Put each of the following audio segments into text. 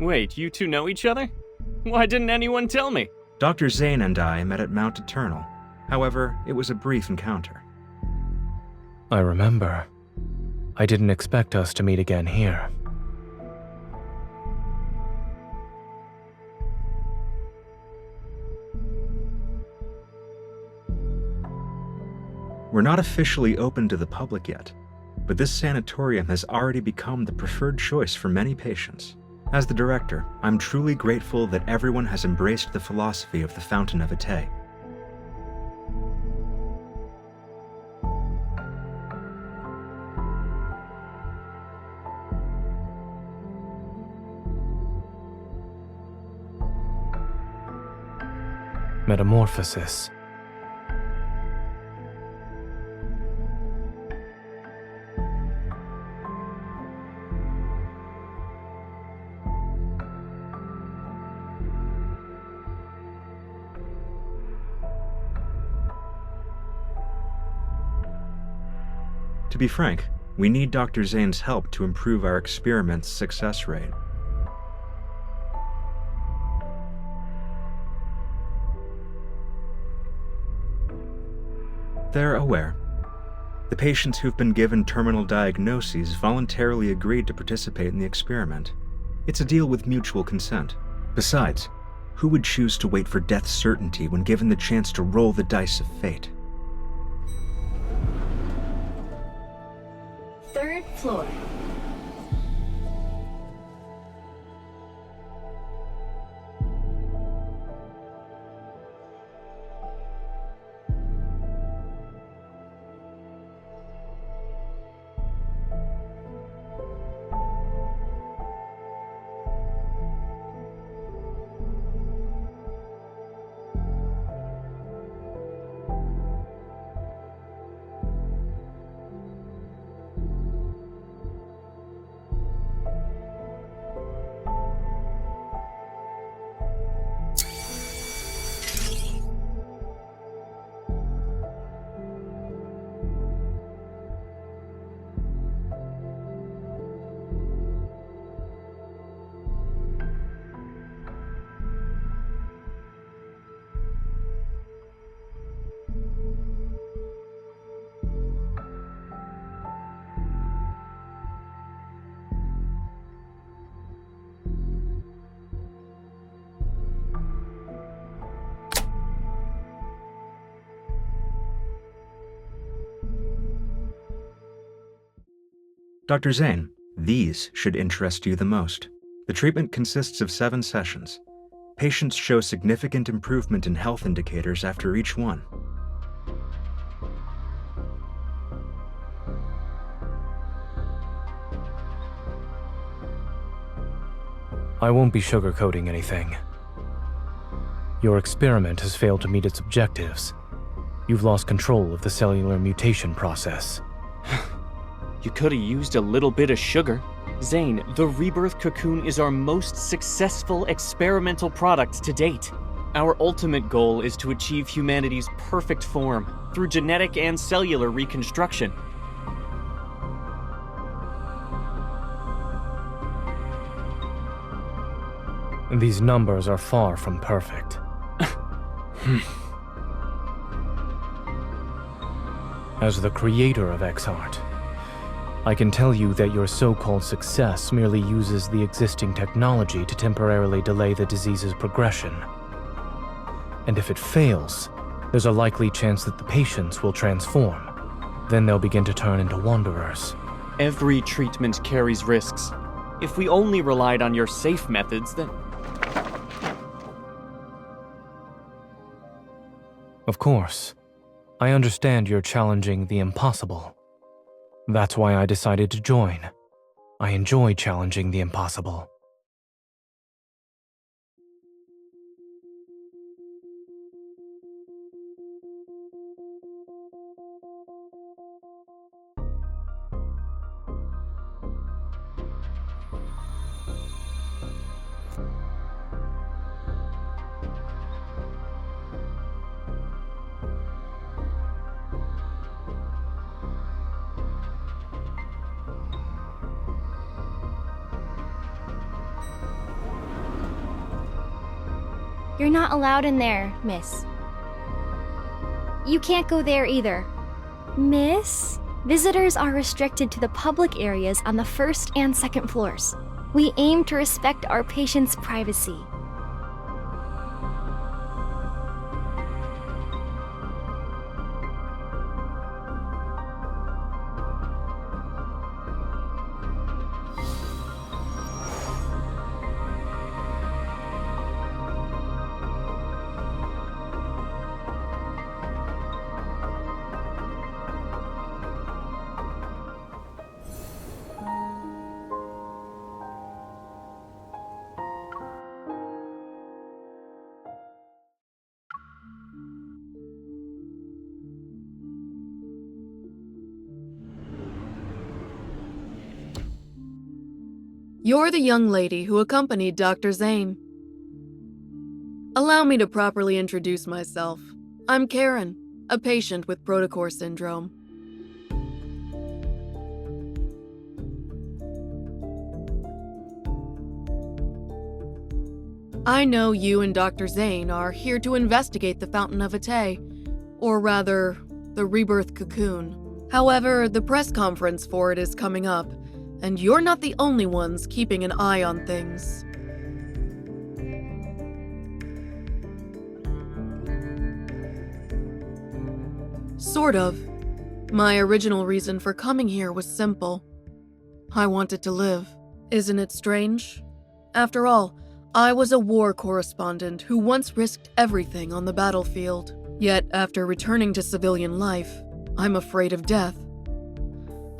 Wait, you two know each other? Why didn't anyone tell me? Dr. Zane and I met at Mount Eternal. However, it was a brief encounter. I remember. I didn't expect us to meet again here. We're not officially open to the public yet, but this sanatorium has already become the preferred choice for many patients. As the director, I'm truly grateful that everyone has embraced the philosophy of the Fountain of Ate. Metamorphosis. To be frank, we need Dr. Zane's help to improve our experiment's success rate. They're aware. The patients who've been given terminal diagnoses voluntarily agreed to participate in the experiment. It's a deal with mutual consent. Besides, who would choose to wait for death's certainty when given the chance to roll the dice of fate? Third floor. Dr. Zane, these should interest you the most. The treatment consists of 7 sessions. Patients show significant improvement in health indicators after each one. I won't be sugarcoating anything. Your experiment has failed to meet its objectives. You've lost control of the cellular mutation process. You could have used a little bit of sugar. Zane, the Rebirth cocoon is our most successful experimental product to date. Our ultimate goal is to achieve humanity's perfect form through genetic and cellular reconstruction. These numbers are far from perfect. As the creator of X-Art, I can tell you that your so-called success merely uses the existing technology to temporarily delay the disease's progression. And if it fails, there's a likely chance that the patients will transform. Then they'll begin to turn into wanderers. Every treatment carries risks. If we only relied on your safe methods, then... Of course, I understand you're challenging the impossible. That's why I decided to join. I enjoy challenging the impossible. You're not allowed in there, miss. You can't go there either. Miss? Visitors are restricted to the public areas on the first and second floors. We aim to respect our patients' privacy. You're the young lady who accompanied Dr. Zane. Allow me to properly introduce myself. I'm Karen, a patient with Protocore syndrome. I know you and Dr. Zane are here to investigate the Fountain of Ate, or rather, the Rebirth Cocoon. However, the press conference for it is coming up, and you're not the only ones keeping an eye on things. Sort of. My original reason for coming here was simple. I wanted to live. Isn't it strange? After all, I was a war correspondent who once risked everything on the battlefield. Yet, after returning to civilian life, I'm afraid of death.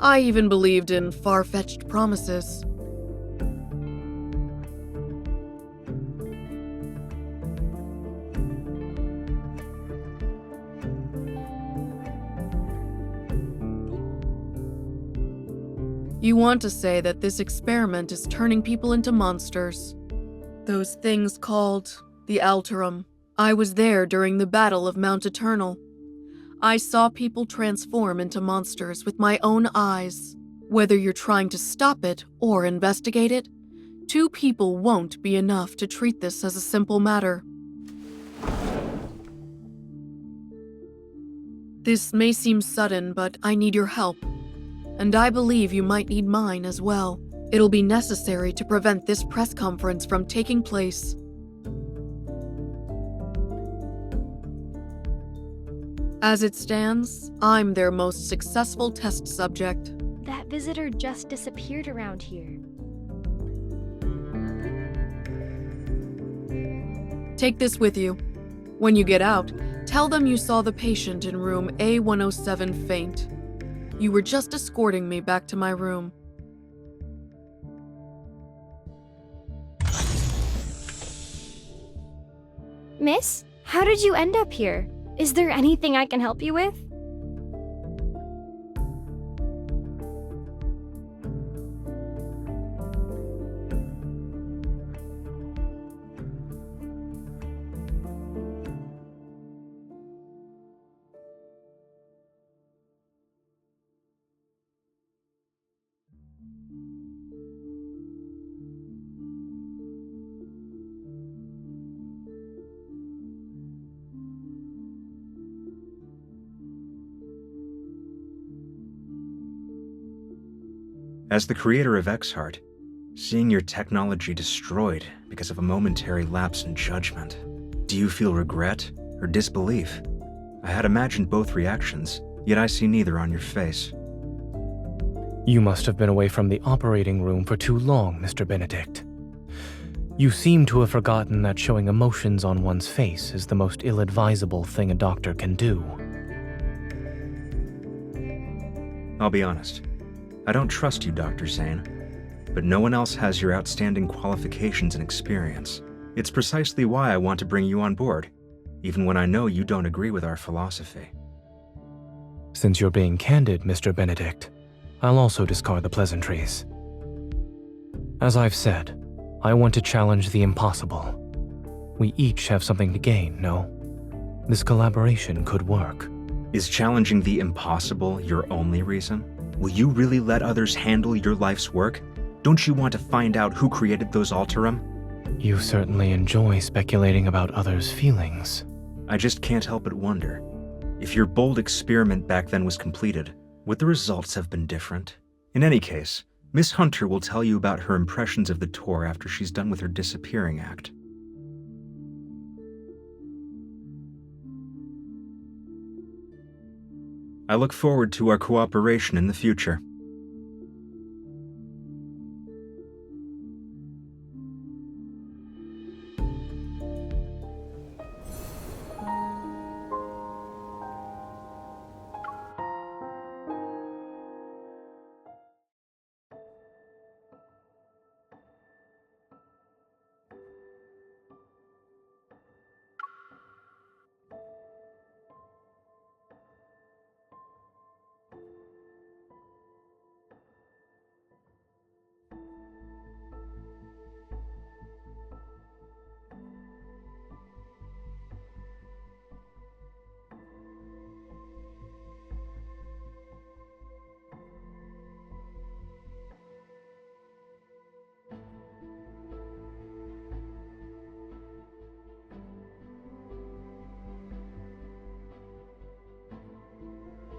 I even believed in far-fetched promises. You want to say that this experiment is turning people into monsters. Those things called the Alterum. I was there during the Battle of Mount Eternal. I saw people transform into monsters with my own eyes. Whether you're trying to stop it or investigate it, 2 people won't be enough to treat this as a simple matter. This may seem sudden, but I need your help. And I believe you might need mine as well. It'll be necessary to prevent this press conference from taking place. As it stands, I'm their most successful test subject. That visitor just disappeared around here. Take this with you. When you get out, tell them you saw the patient in room A107 faint. You were just escorting me back to my room. Miss, how did you end up here? Is there anything I can help you with? As the creator of Exhart, seeing your technology destroyed because of a momentary lapse in judgment, do you feel regret or disbelief? I had imagined both reactions, yet I see neither on your face. You must have been away from the operating room for too long, Mr. Benedict. You seem to have forgotten that showing emotions on one's face is the most ill-advisable thing a doctor can do. I'll be honest. I don't trust you, Dr. Zane, but no one else has your outstanding qualifications and experience. It's precisely why I want to bring you on board, even when I know you don't agree with our philosophy. Since you're being candid, Mr. Benedict, I'll also discard the pleasantries. As I've said, I want to challenge the impossible. We each have something to gain, no? This collaboration could work. Is challenging the impossible your only reason? Will you really let others handle your life's work? Don't you want to find out who created those Alterum? You certainly enjoy speculating about others' feelings. I just can't help but wonder. If your bold experiment back then was completed, would the results have been different? In any case, Miss Hunter will tell you about her impressions of the tour after she's done with her disappearing act. I look forward to our cooperation in the future.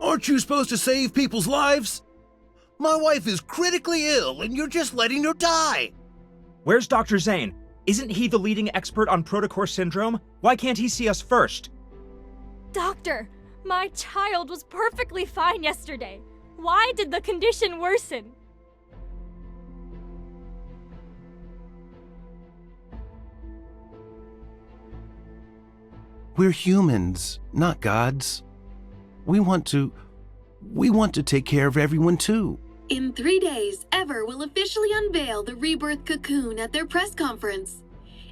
Aren't you supposed to save people's lives? My wife is critically ill and you're just letting her die. Where's Dr. Zane? Isn't he the leading expert on protocore syndrome? Why can't he see us first? Doctor, my child was perfectly fine yesterday. Why did the condition worsen? We're humans, not gods. We want to take care of everyone too. In 3 days, Ever will officially unveil the Rebirth cocoon at their press conference.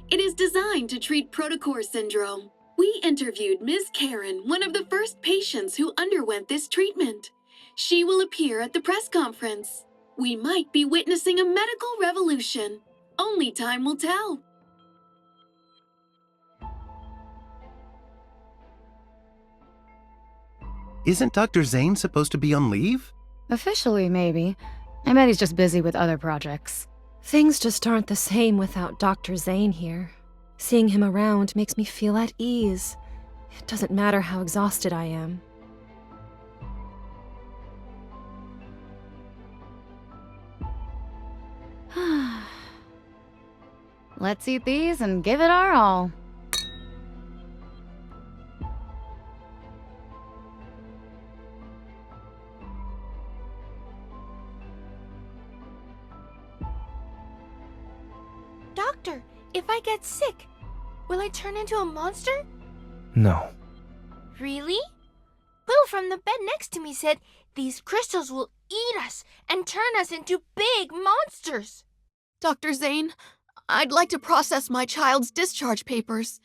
It is designed to treat protocore syndrome. We interviewed Ms. Karen, one of the first patients who underwent this treatment. She will appear at the press conference. We might be witnessing a medical revolution. Only time will tell. Isn't Dr. Zane supposed to be on leave? Officially, maybe. I bet he's just busy with other projects. Things just aren't the same without Dr. Zane here. Seeing him around makes me feel at ease. It doesn't matter how exhausted I am. Let's eat these and give it our all. Doctor, if I get sick, will I turn into a monster? No. Really? Lou from the bed next to me said these crystals will eat us and turn us into big monsters. Dr. Zane, I'd like to process my child's discharge papers.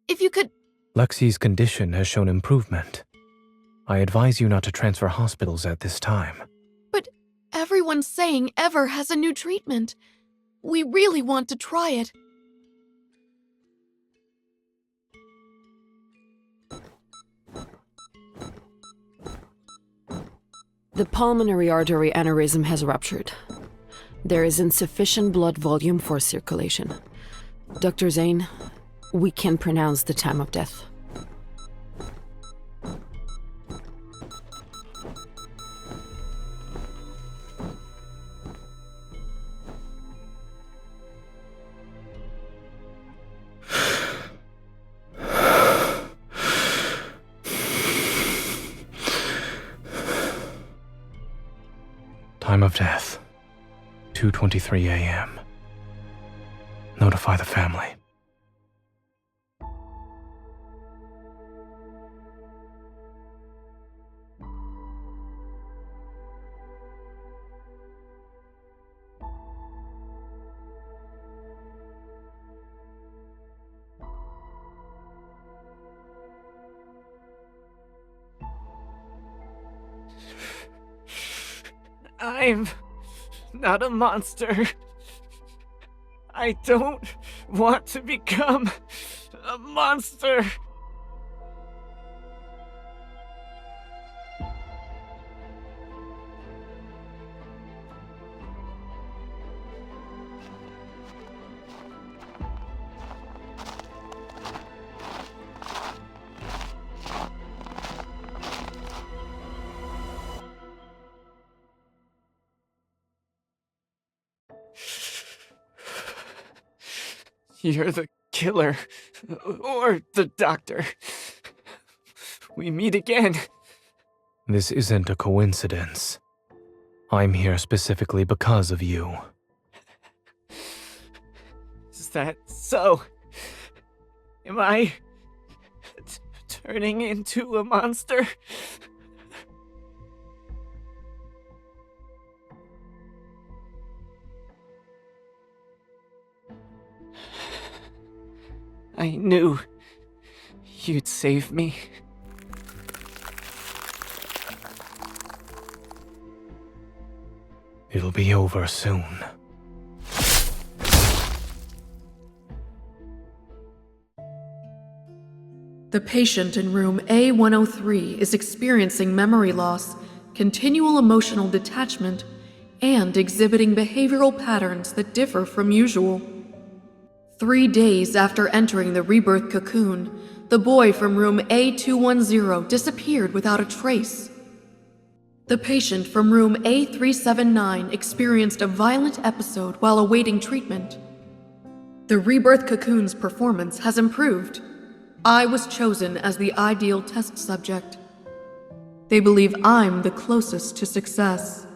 If you could... Lexi's condition has shown improvement. I advise you not to transfer hospitals at this time. But everyone's saying Ever has a new treatment. We really want to try it. The pulmonary artery aneurysm has ruptured. There is insufficient blood volume for circulation. Dr. Zane, we can pronounce the time of death. Time of death, 2:23 a.m. Notify the family. I'm not a monster. I don't want to become a monster. You're the killer. Or the doctor. We meet again. This isn't a coincidence. I'm here specifically because of you. Is that so? Am I turning into a monster? I knew you'd save me. It'll be over soon. The patient in room A103 is experiencing memory loss, continual emotional detachment, and exhibiting behavioral patterns that differ from usual. 3 days after entering the rebirth cocoon, the boy from room A210 disappeared without a trace. The patient from room A379 experienced a violent episode while awaiting treatment. The rebirth cocoon's performance has improved. I was chosen as the ideal test subject. They believe I'm the closest to success.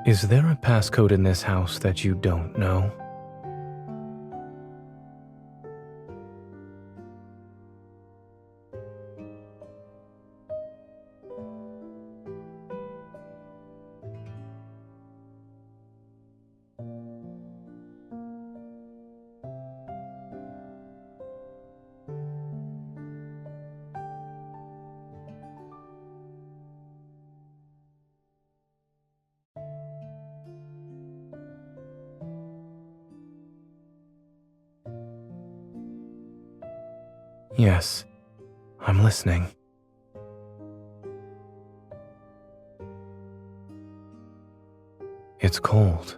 Is there a passcode in this house that you don't know? Yes, I'm listening. It's cold.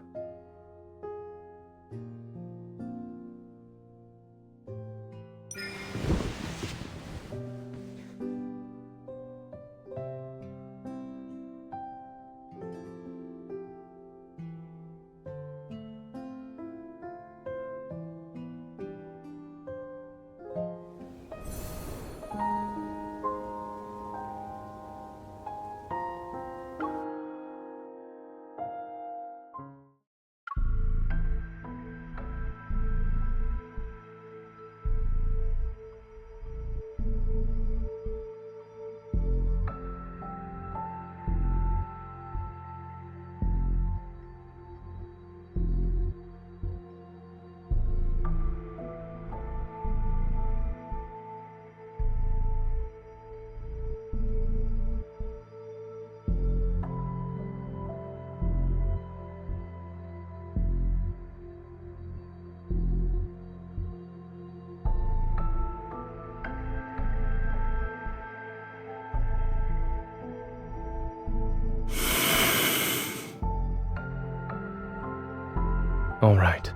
All right.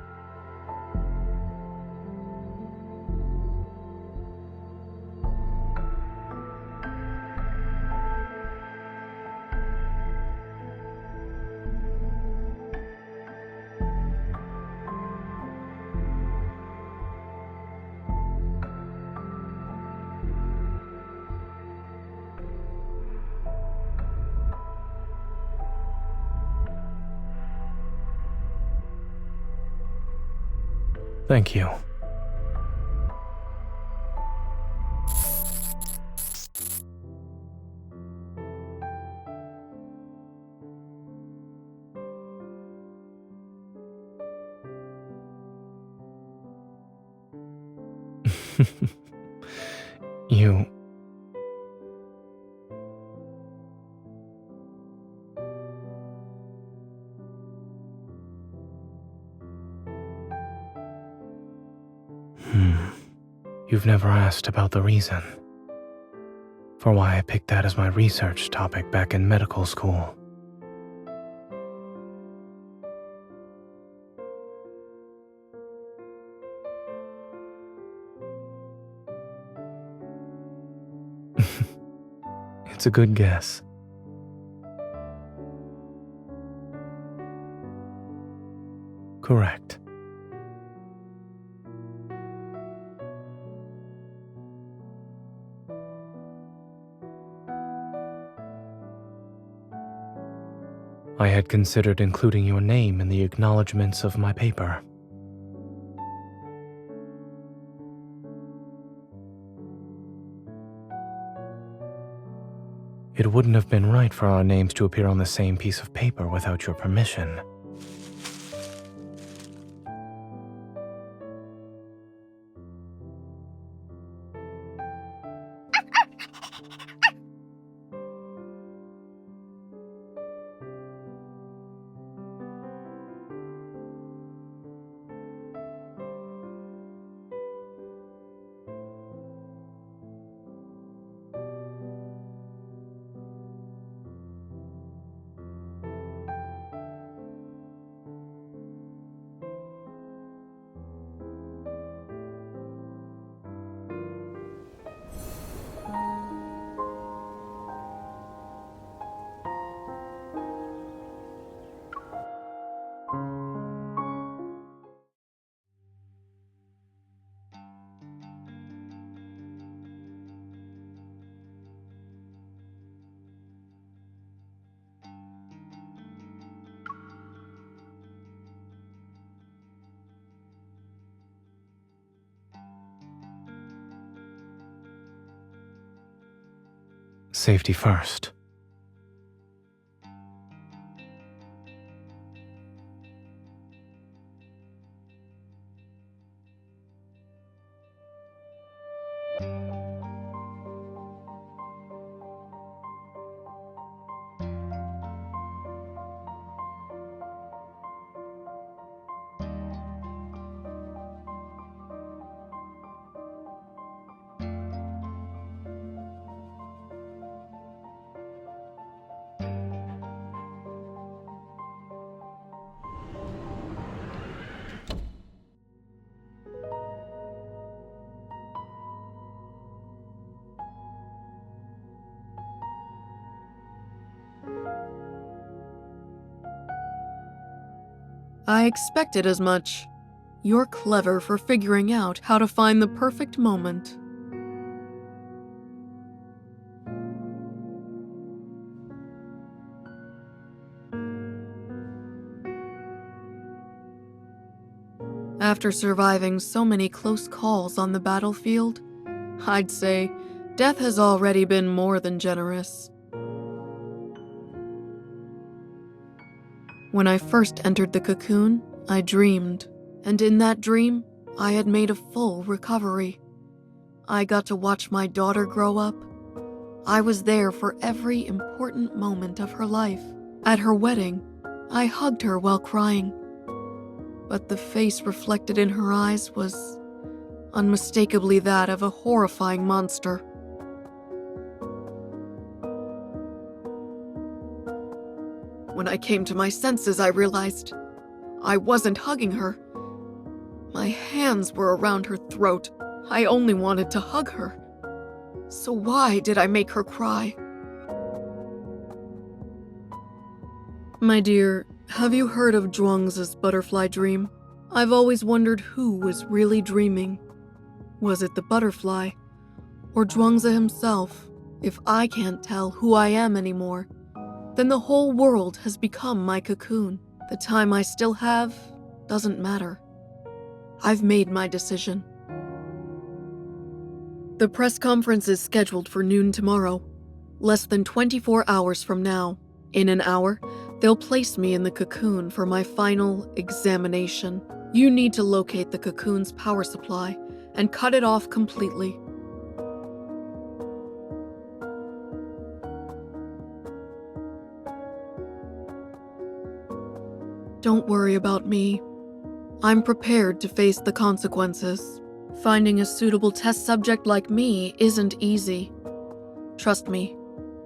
Thank you. You... You've never asked about the reason for why I picked that as my research topic back in medical school. It's a good guess. Correct. I had considered including your name in the acknowledgments of my paper. It wouldn't have been right for our names to appear on the same piece of paper without your permission. Safety first. I expected as much. You're clever for figuring out how to find the perfect moment. After surviving so many close calls on the battlefield, I'd say death has already been more than generous. When I first entered the cocoon, I dreamed, and in that dream, I had made a full recovery. I got to watch my daughter grow up. I was there for every important moment of her life. At her wedding, I hugged her while crying. But the face reflected in her eyes was unmistakably that of a horrifying monster. When I came to my senses, I realized I wasn't hugging her. My hands were around her throat. I only wanted to hug her. So why did I make her cry? My dear, have you heard of Zhuangzi's butterfly dream? I've always wondered who was really dreaming. Was it the butterfly, or Zhuangzi himself? If I can't tell who I am anymore, then the whole world has become my cocoon. The time I still have doesn't matter. I've made my decision. The press conference is scheduled for noon tomorrow, less than 24 hours from now. In an hour, they'll place me in the cocoon for my final examination. You need to locate the cocoon's power supply and cut it off completely. Don't worry about me. I'm prepared to face the consequences. Finding a suitable test subject like me isn't easy. Trust me,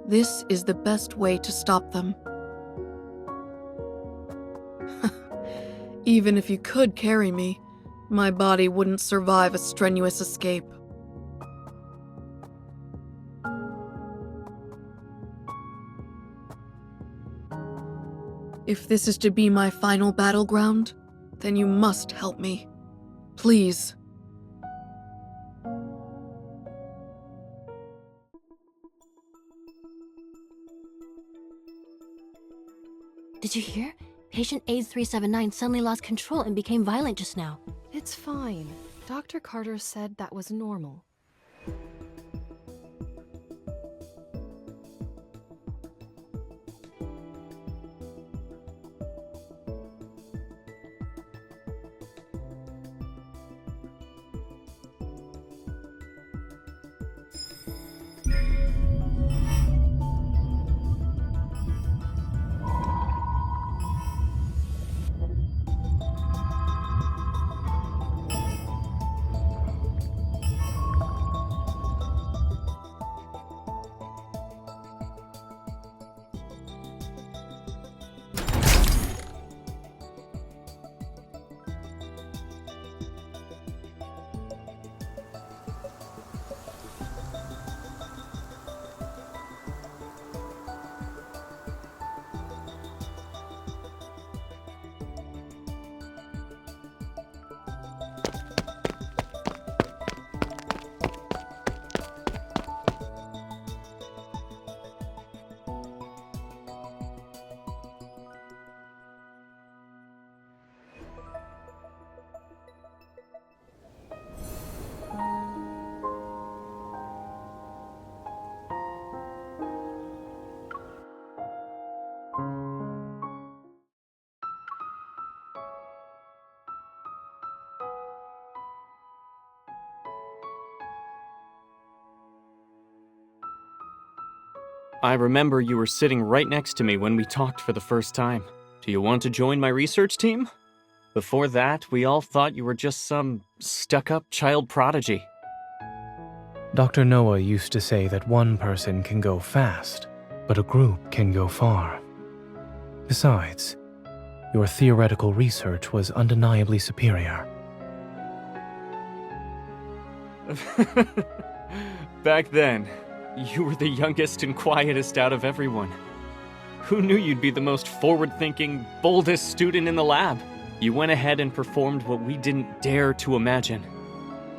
this is the best way to stop them. Even if you could carry me, my body wouldn't survive a strenuous escape. If this is to be my final battleground, then you must help me. Please. Did you hear? Patient AIDS 379 suddenly lost control and became violent just now. It's fine. Dr. Carter said that was normal. I remember you were sitting right next to me when we talked for the first time. Do you want to join my research team? Before that, we all thought you were just some stuck-up child prodigy. Dr. Noah used to say that one person can go fast, but a group can go far. Besides, your theoretical research was undeniably superior. Back then, you were the youngest and quietest out of everyone. Who knew you'd be the most forward-thinking, boldest student in the lab? You went ahead and performed what we didn't dare to imagine.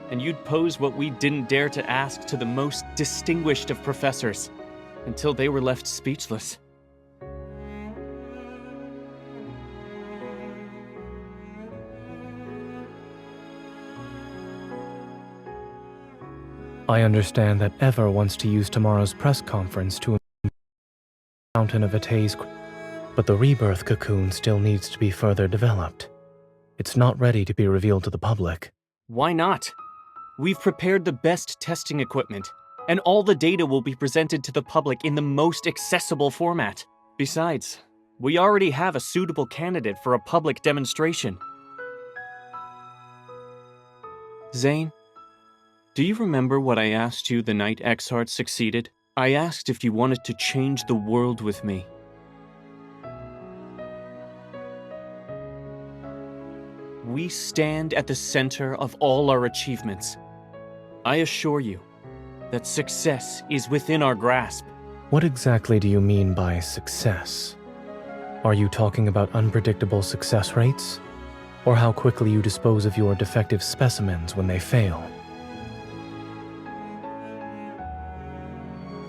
And you'd pose what we didn't dare to ask to the most distinguished of professors, until they were left speechless. I understand that Ever wants to use tomorrow's press conference to Mountain of Atae's, but the Rebirth cocoon still needs to be further developed. It's not ready to be revealed to the public. Why not? We've prepared the best testing equipment, and all the data will be presented to the public in the most accessible format. Besides, we already have a suitable candidate for a public demonstration. Zane, do you remember what I asked you the night Exart succeeded? I asked if you wanted to change the world with me. We stand at the center of all our achievements. I assure you that success is within our grasp. What exactly do you mean by success? Are you talking about unpredictable success rates? Or how quickly you dispose of your defective specimens when they fail?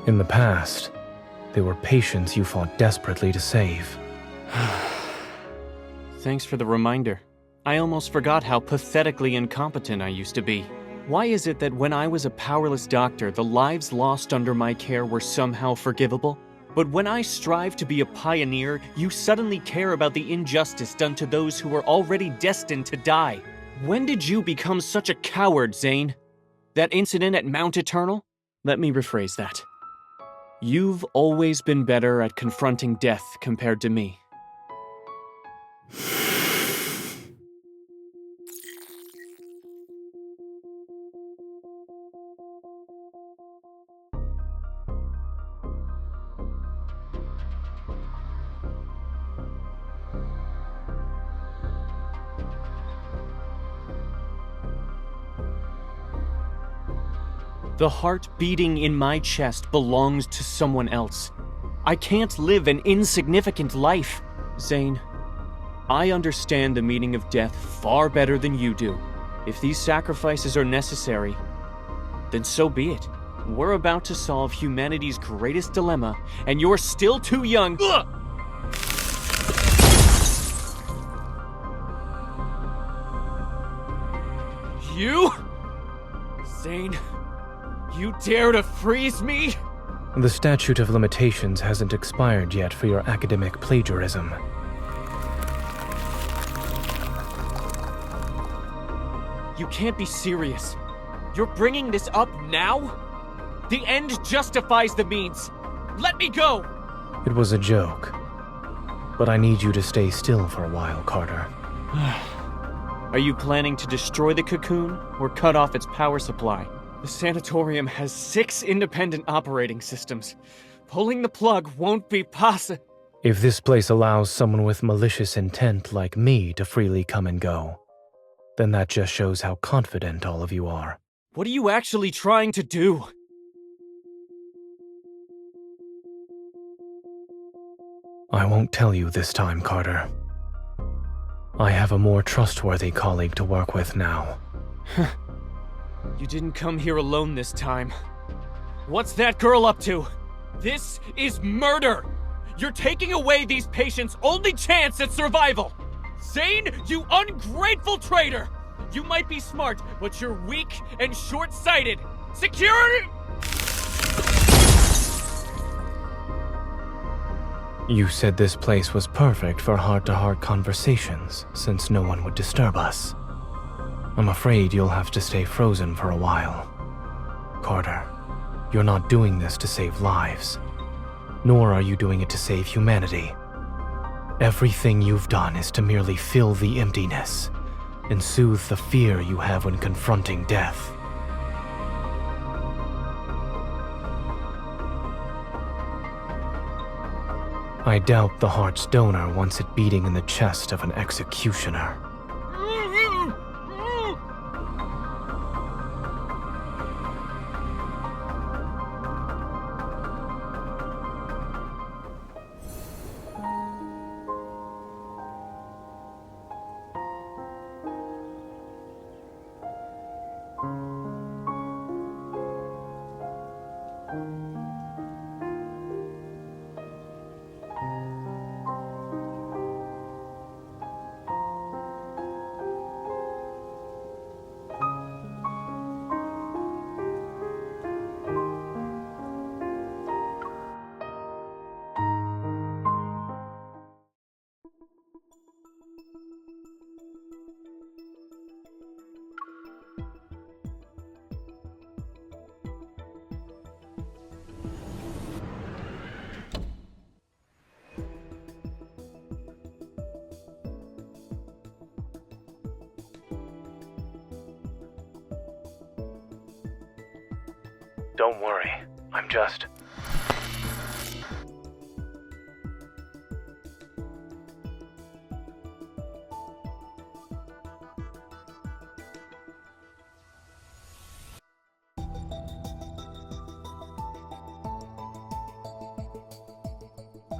In the past, they were patients you fought desperately to save. Thanks for the reminder. I almost forgot how pathetically incompetent I used to be. Why is it that when I was a powerless doctor, the lives lost under my care were somehow forgivable? But when I strive to be a pioneer, you suddenly care about the injustice done to those who are already destined to die. When did you become such a coward, Zane? That incident at Mount Eternal? Let me rephrase that. You've always been better at confronting death compared to me. The heart beating in my chest belongs to someone else. I can't live an insignificant life. Zane, I understand the meaning of death far better than you do. If these sacrifices are necessary, then so be it. We're about to solve humanity's greatest dilemma, and you're still too young. Ugh! You? Zane, you dare to freeze me? The statute of limitations hasn't expired yet for your academic plagiarism. You can't be serious. You're bringing this up now? The end justifies the means. Let me go! It was a joke. But I need you to stay still for a while, Carter. Are you planning to destroy the cocoon or cut off its power supply? The sanatorium has 6 independent operating systems. Pulling the plug won't be possible. If this place allows someone with malicious intent like me to freely come and go, then that just shows how confident all of you are. What are you actually trying to do? I won't tell you this time, Carter. I have a more trustworthy colleague to work with now. You didn't come here alone this time. What's that girl up to? This is murder! You're taking away these patients' only chance at survival! Zane, you ungrateful traitor! You might be smart, but you're weak and short-sighted! Security! You said this place was perfect for heart-to-heart conversations, since no one would disturb us. I'm afraid you'll have to stay frozen for a while. Carter, you're not doing this to save lives, nor are you doing it to save humanity. Everything you've done is to merely fill the emptiness and soothe the fear you have when confronting death. I doubt the heart's donor wants it beating in the chest of an executioner. Don't worry, I'm just...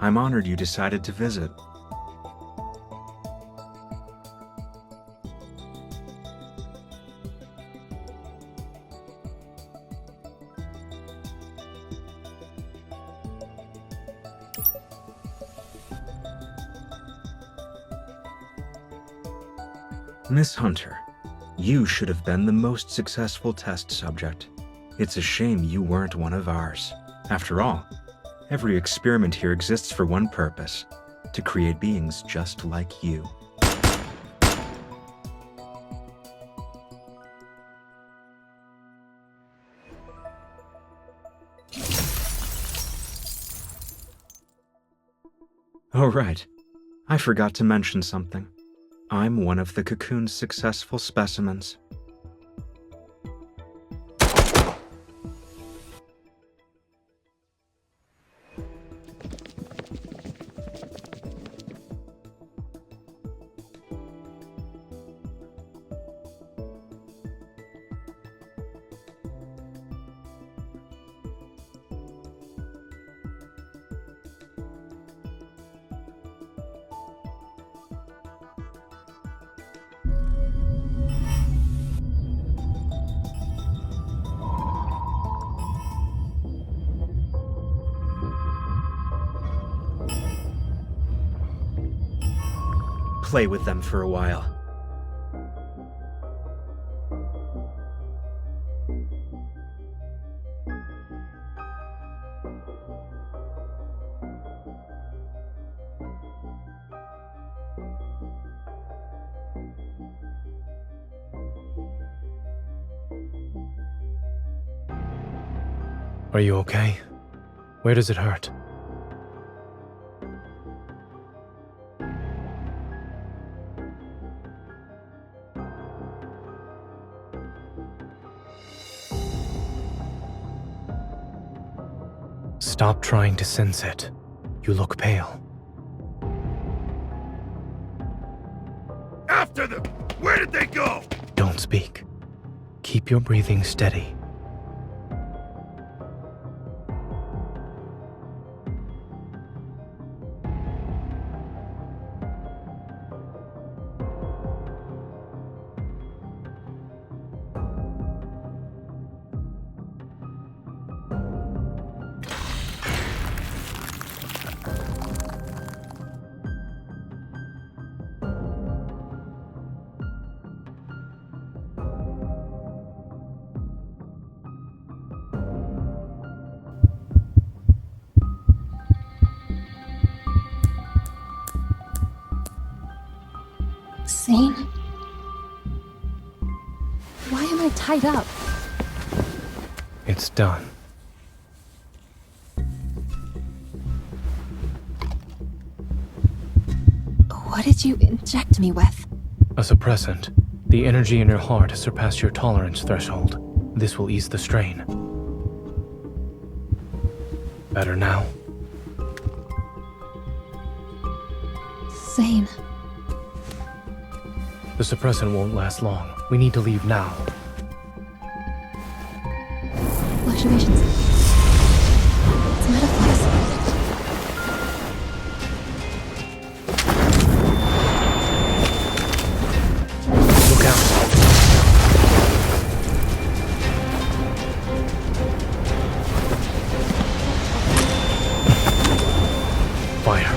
I'm honored you decided to visit. Miss Hunter, you should have been the most successful test subject. It's a shame you weren't one of ours. After all, every experiment here exists for one purpose: to create beings just like you. Oh, right. I forgot to mention something. I'm one of the cocoon's successful specimens. Play with them for a while. Are you okay? Where does it hurt? Stop trying to sense it. You look pale. After them! Where did they go? Don't speak. Keep your breathing steady. Zane? Why am I tied up? It's done. What did you inject me with? A suppressant. The energy in your heart has surpassed your tolerance threshold. This will ease the strain. Better now? Zane. The suppressant won't last long. We need to leave now. Fluctuations. It's metaphysics. Look out. Fire.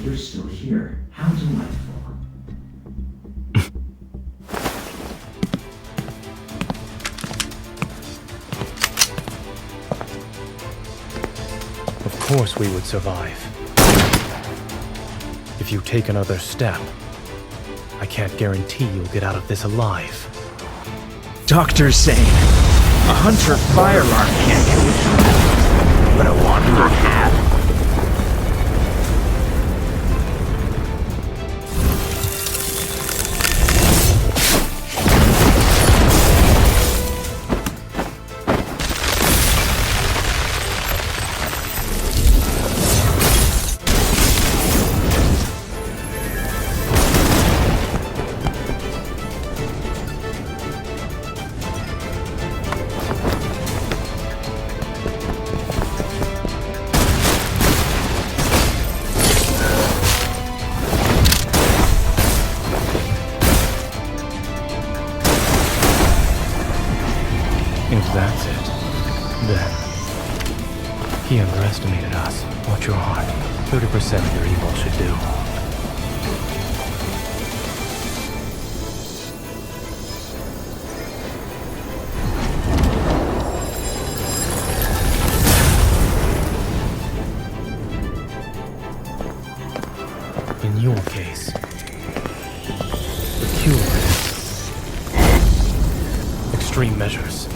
You're still here. How delightful. Of course we would survive. If you take another step, I can't guarantee you'll get out of this alive. Dr. Zane, a hunter firearm can't get with you, but a wanderer can. If that's it, then he underestimated us. Watch your heart. 30% of your evil should do. In your case, the cure is extreme measures.